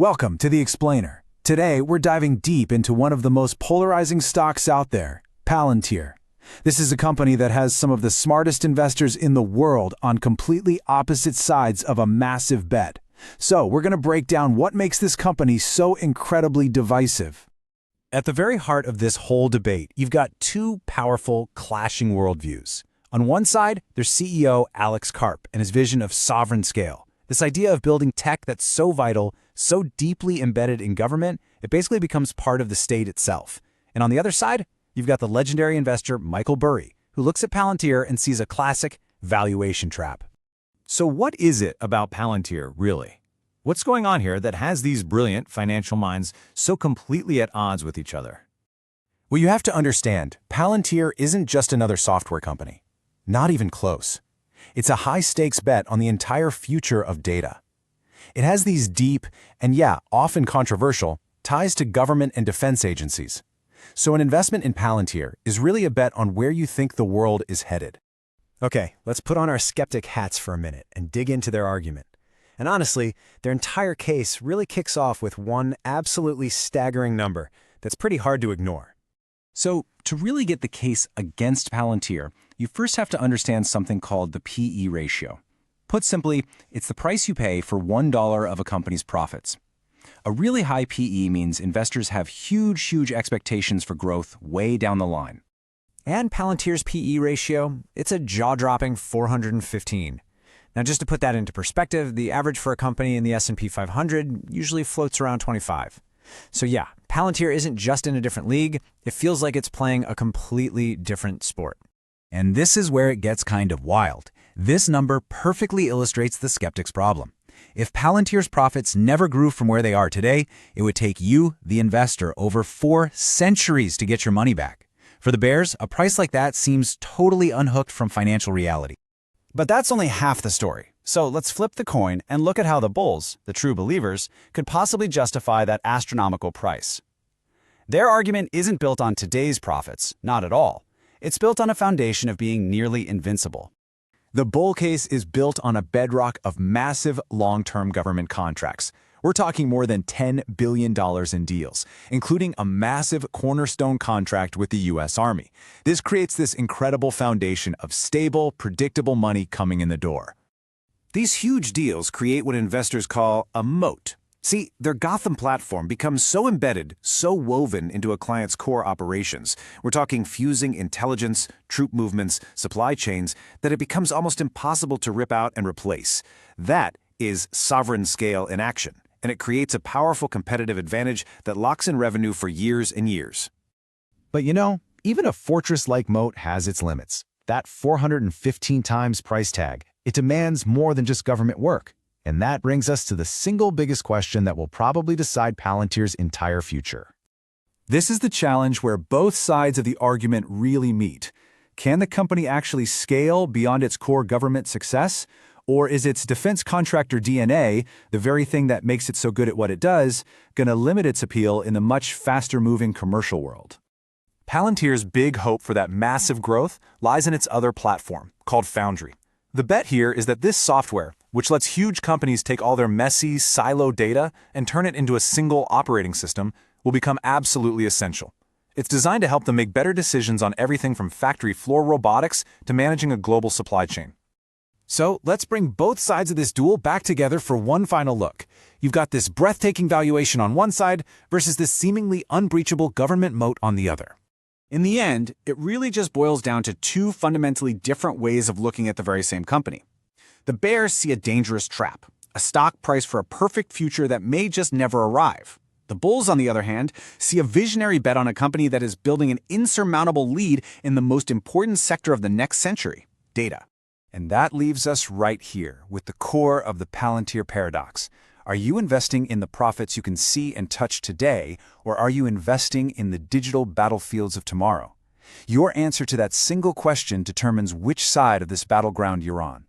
Welcome to The Explainer. Today, we're diving deep into one of the most polarizing stocks out there, Palantir. This is a company that has some of the smartest investors in the world on completely opposite sides of a massive bet. So, we're going to break down what makes this company so incredibly divisive. At the very heart of this whole debate, you've got two powerful, clashing worldviews. On one side, there's CEO Alex Karp and his vision of sovereign scale. This idea of building tech that's so vital, so deeply embedded in government, it basically becomes part of the state itself. And on the other side, you've got the legendary investor Michael Burry, who looks at Palantir and sees a classic valuation trap. So what is it about Palantir, really? What's going on here that has these brilliant financial minds so completely at odds with each other? Well, you have to understand, Palantir isn't just another software company. Not even close. It's a high-stakes bet on the entire future of data. It has these deep, and often controversial, ties to government and defense agencies. So an investment in Palantir is really a bet on where you think the world is headed. Okay, let's put on our skeptic hats for a minute and dig into their argument. And honestly, their entire case really kicks off with one absolutely staggering number that's pretty hard to ignore. So, to really get the case against Palantir, you first have to understand something called the PE ratio. Put simply, it's the price you pay for $1 of a company's profits. A really high PE means investors have huge expectations for growth way down the line. And Palantir's PE ratio, it's a jaw-dropping 415. Now, just to put that into perspective, the average for a company in the S&P 500 usually floats around 25. So Palantir isn't just in a different league, it feels like it's playing a completely different sport. And this is where it gets kind of wild. This number perfectly illustrates the skeptic's problem. If Palantir's profits never grew from where they are today, it would take you, the investor, over 4 centuries to get your money back. For the bears, a price like that seems totally unhooked from financial reality. But that's only half the story. So let's flip the coin and look at how the bulls, the true believers, could possibly justify that astronomical price. Their argument isn't built on today's profits, not at all. It's built on a foundation of being nearly invincible. The bull case is built on a bedrock of massive long-term government contracts. We're talking more than $10 billion in deals, including a massive cornerstone contract with the U.S. Army. This creates this incredible foundation of stable, predictable money coming in the door. These huge deals create what investors call a moat. See, their Gotham platform becomes so embedded, so woven into a client's core operations. We're talking fusing intelligence, troop movements, supply chains, that it becomes almost impossible to rip out and replace. That is sovereign scale in action, and it creates a powerful competitive advantage that locks in revenue for years and years. But even a fortress-like moat has its limits. That 415 times price tag, it demands more than just government work. And that brings us to the single biggest question that will probably decide Palantir's entire future. This is the challenge where both sides of the argument really meet. Can the company actually scale beyond its core government success? Or is its defense contractor DNA, the very thing that makes it so good at what it does, going to limit its appeal in the much faster-moving commercial world? Palantir's big hope for that massive growth lies in its other platform, called Foundry. The bet here is that this software, which lets huge companies take all their messy, siloed data and turn it into a single operating system, will become absolutely essential. It's designed to help them make better decisions on everything from factory floor robotics to managing a global supply chain. So let's bring both sides of this duel back together for one final look. You've got this breathtaking valuation on one side versus this seemingly unbreachable government moat on the other. In the end, it really just boils down to two fundamentally different ways of looking at the very same company. The bears see a dangerous trap, a stock priced for a perfect future that may just never arrive. The bulls, on the other hand, see a visionary bet on a company that is building an insurmountable lead in the most important sector of the next century, data. And that leaves us right here with the core of the Palantir paradox. Are you investing in the profits you can see and touch today, or are you investing in the digital battlefields of tomorrow? Your answer to that single question determines which side of this battleground you're on.